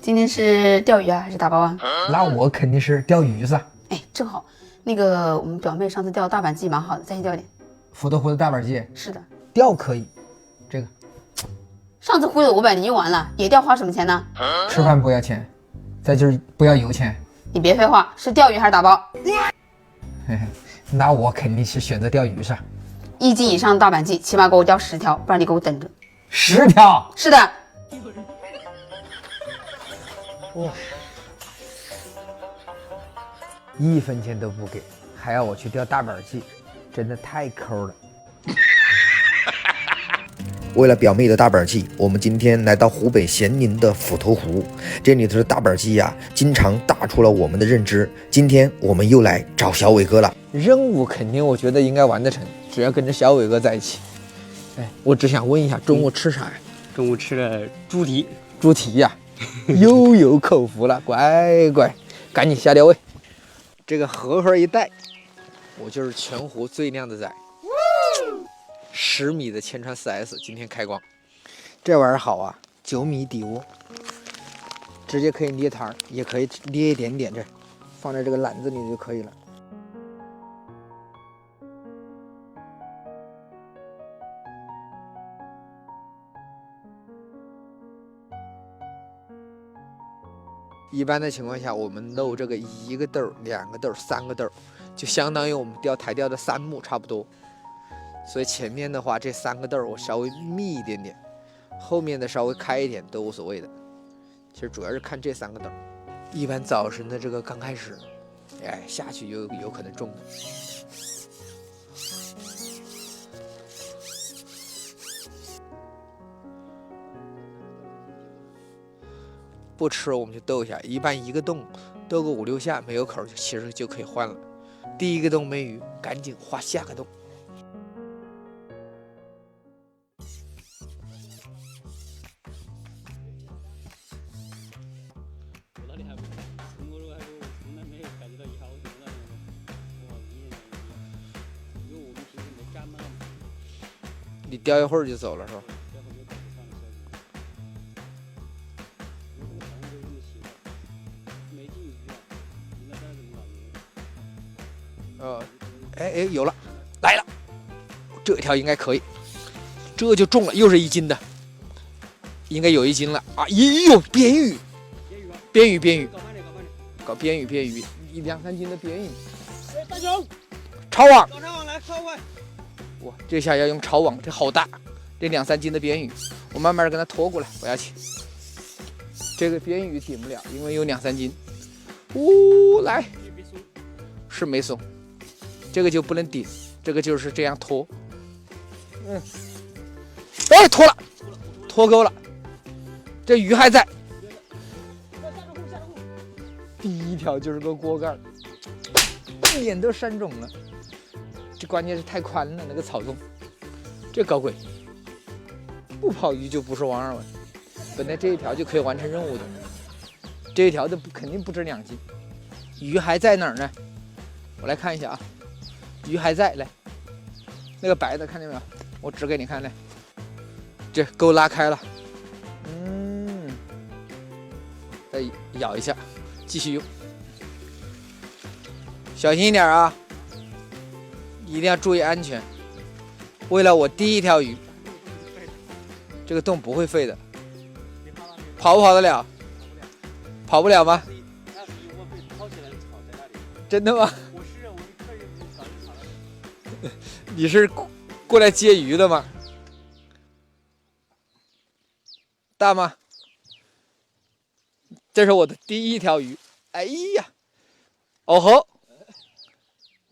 今天是钓鱼啊，还是打包啊？那我肯定是钓鱼噻。哎，正好，那个我们表妹上次钓大板鲫蛮好的，再去钓一点。福特湖的大板鲫，是的，钓可以。这个上次忽悠500，你用完了，野钓花什么钱呢？吃饭不要钱，再就是不要油钱。你别废话，是钓鱼还是打包？嘿嘿，那我肯定是选择钓鱼噻。1斤以上的大板鲫，起码给我钓10条，不然你给我等着。10条？是的。哇，1分钱都不给，还要我去钓大板鲫，真的太抠了。为了表妹的大板鲫，我们今天来到湖北咸宁的斧头湖，这里头的大板鲫呀，经常大出了我们的认知。今天我们又来找小伟哥了。任务肯定我觉得应该完得成，只要跟着小伟哥在一起。哎，我只想问一下，中午吃啥呀？中午吃了猪蹄。猪蹄呀，又有口福了，乖乖，赶紧下钓位。这个盒盒一带，我就是全湖最靓的仔。10米的千川4S 今天开光，这玩意儿好啊，9米底窝，直接可以捏摊儿，也可以捏一点点，这放在这个篮子里就可以了。一般的情况下，我们漏这个1个豆、2个豆、3个豆，就相当于我们钓台钓的3目差不多。所以前面的话，这3个豆我稍微密一点点，后面的稍微开一点都无所谓的。其实主要是看这3个豆。一般早晨的这个刚开始，哎，下去有可能中的。不吃我们就逗一下，一般1个洞逗个5、6下没有口，其实就可以换了。第1个洞没鱼，赶紧画下个洞。你钓一会儿就走了是吧？哎，有了，来了，这条应该可以，这就中了，又是1斤的，应该有1斤了啊！咦呦，边鱼，搞边鱼，1、2、3斤的边鱼。大熊，抄网，搞抄网来，快！哇，这下要用抄网，这好大，这2、3斤的边鱼，我慢慢的跟它拖过来，不要紧。这个边鱼顶不了，因为有2、3斤。来，是没松。这个就不能顶，这个就是这样拖。哎，拖了，拖够了，这鱼还在。第1条就是个锅盖，脸都扇肿了。这关键是太宽了，那个草洞，这搞鬼。不跑鱼就不是王二文，本来这一条就可以完成任务的，这一条的肯定不止2斤。鱼还在哪儿呢？我来看一下啊。鱼还在，来，那个白的看见没有？我指给你看来，这钩拉开了，再咬一下，继续用，小心一点啊，一定要注意安全。为了我第1条鱼，这个洞不会废的，跑不跑得了？跑不了吗？真的吗？你是过来接鱼的吗？大吗？这是我的第1条鱼。哎呀，哦吼，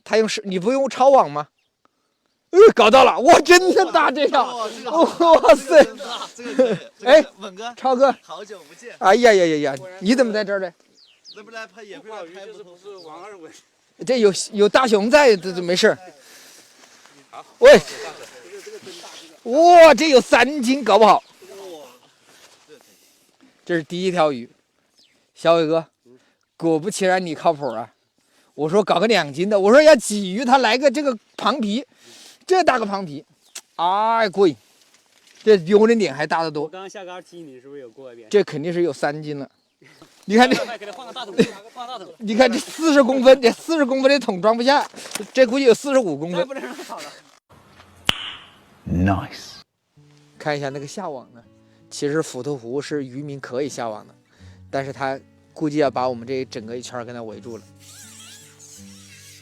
他用你不用抄网吗？搞到了，哇，真的大这条！哇塞！哎，稳哥，超哥，好久不见！哎呀，你怎么在这儿呢？那不来拍也不知道拍不同，是王二文。这有大熊在，这没事。喂，哇，这有3斤，搞不好。这是第1条鱼，小伟哥，果不其然你靠谱啊！我说搞个2斤的，我说要鲫鱼，他来个这个螃皮，这大个螃皮，哎过瘾，这比我的脸还大得多。我刚刚下竿踢你，是不是有过一遍？这肯定是有3斤了。你看这，给他换个大头，换大头。你看这40公分，这40公分的桶装不下，这估计有45公分。不能让他跑了。Nice。看一下那个下网呢，其实斧头湖是渔民可以下网的，但是他估计要把我们这整个一圈给它围住了。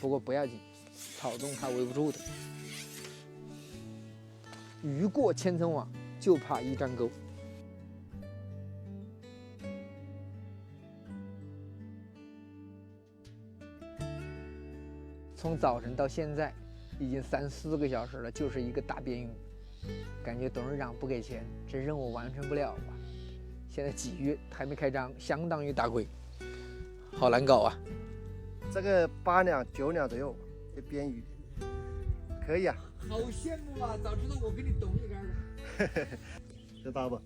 不过不要紧，草洞它围不住的。鱼过千层网，就怕一张钩。从早晨到现在，已经3、4个小时了，就是一个大边鱼。感觉董事长不给钱，这任务完成不了吧？现在几鱼还没开张，相当于打鬼，好难搞啊！这个8两、9两左右的边鱼，可以啊。好羡慕啊！早知道我给你懂一杆了。这大不？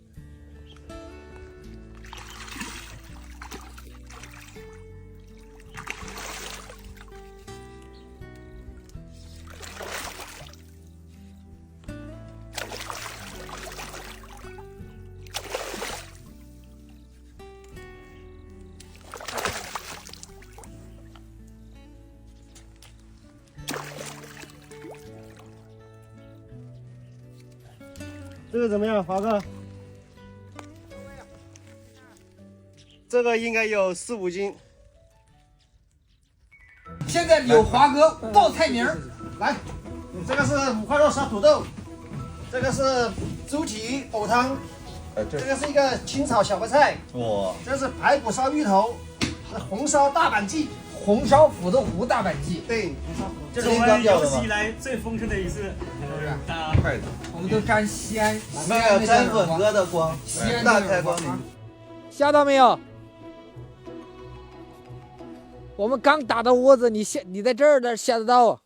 这个怎么样，华哥？这个应该有4、5斤。现在有华哥报菜名儿，来，这个是5花肉烧土豆，这个是猪蹄藕汤，这个是一个清炒小白菜，哇，这是排骨烧芋头，是红烧大板鸡，红烧斧头湖大板鸡。对，红烧斧头。这是我们有史以来最丰盛的一次，快的。我们都沾西安，那个沾粉哥的光，大开光明。下到没有？我们刚打到窝子，你在这儿下得到啊？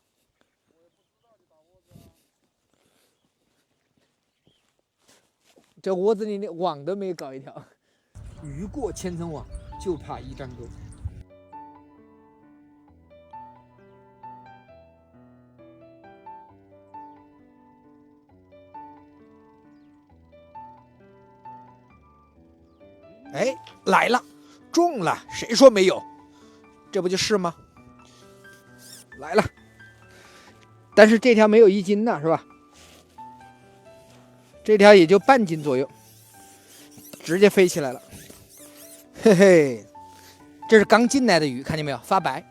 这窝子里的网都没搞一条。鱼过千层网，就怕一张钩。哎，来了，中了！谁说没有？这不就是吗？来了，但是这条没有1斤呢，是吧？这条也就半斤左右，直接飞起来了。嘿嘿，这是刚进来的鱼，看见没有？发白。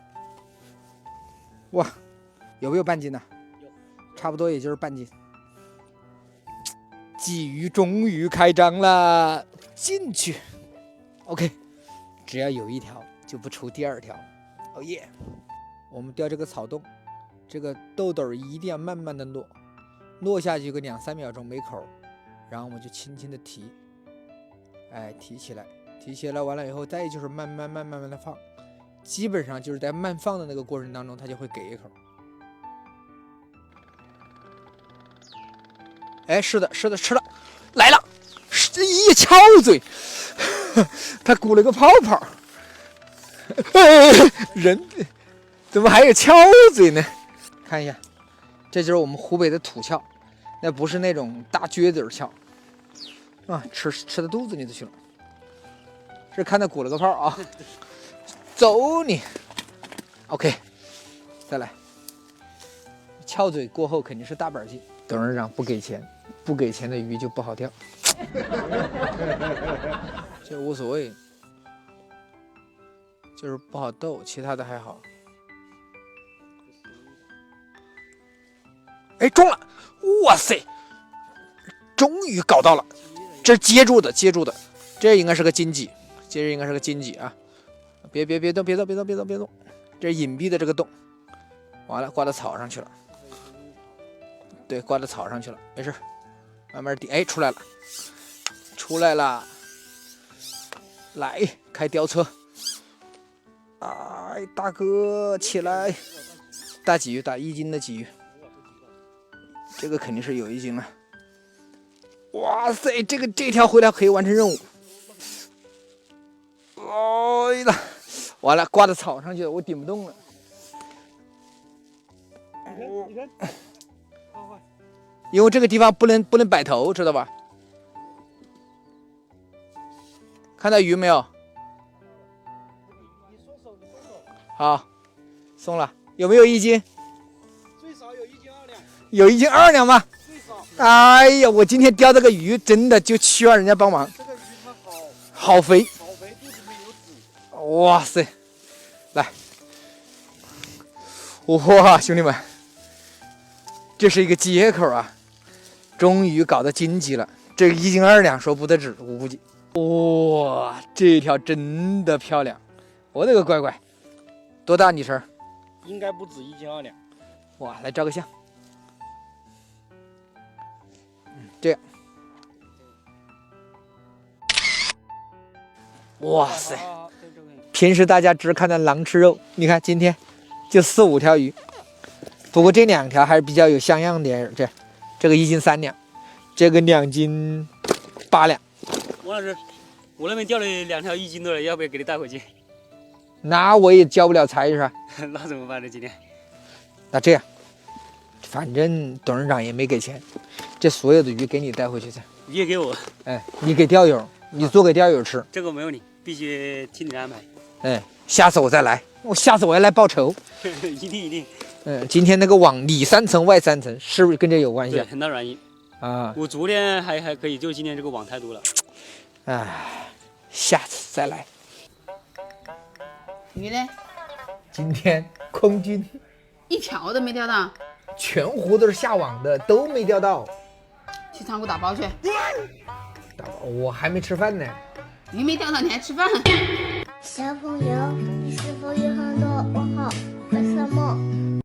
哇，有没有半斤呢？差不多也就是半斤。鲫鱼终于开张了，进去。OK， 只要有1条就不出第2条。哦耶！我们钓这个草洞，这个豆豆一定要慢慢的落下去个2、3秒钟没口，然后我们就轻轻的提，哎，提起来完了以后，再就是慢慢的放，基本上就是在慢放的那个过程当中，它就会给一口。哎，是的，吃了，来了，一敲嘴。他鼓了个泡泡，人怎么还有翘嘴呢？看一下，这就是我们湖北的土翘，那不是那种大撅嘴翘啊，吃到肚子里头去了。是看他鼓了个泡啊，走你 ，OK， 再来，翘嘴过后肯定是大板鸡。董事长不给钱，不给钱的鱼就不好钓。这无所谓，就是不好逗，其他的还好。哎，中了！哇塞，终于搞到了，这是接住的，这应该是个金鲫，啊！别动，这是隐蔽的这个洞，完了挂到草上去了。对，挂到草上去了，没事，慢慢滴。哎，出来了。来，开吊车！哎，大哥起来！大鲫鱼，打1斤的鲫鱼，这个肯定是有1斤了。哇塞，这条回来可以完成任务。哎呀，完了，挂到草上去了，我顶不动了。你看，因为这个地方不能摆头，知道吧？看到鱼没有？好，送了。有没有1斤？最少有1斤2两。有1斤2两吗？最少。哎呀，我今天钓这个鱼真的就需要人家帮忙。这个鱼它好肥，好肥，肚子里有籽。哇塞，来，哇，兄弟们，这是一个接口啊，终于搞到经济了。这个1斤2两说不得止，我估计。哇，这条真的漂亮，我的个乖乖，多大你身？应该不止1斤2两。哇，来照个相。这样。哇塞！平时大家只看到狼吃肉，你看今天就4、5条鱼，不过这2条还是比较有像样点。这个1斤3两，这个2斤8两。王老师，我那边钓了2条1斤多了，要不要给你带回去？那我也交不了差是吧？那怎么办呢？今天？那这样，反正董事长也没给钱，这所有的鱼给你带回去噻。鱼也给我。哎，你给钓友，你做给钓友吃。这个没问题，必须听你的安排。哎，下次我再来，下次我要来报仇。一定一定。今天那个网里3层外3层，是不是跟这有关系？对，很大原因啊。我昨天还可以，就今天这个网太多了。哎，下次再来。鱼呢？今天空军1条都没钓到，全湖都是下网的，都没钓到。去仓库打包去。打包，我还没吃饭呢。鱼没钓到，你还吃饭？小朋友，你是否有很多问号？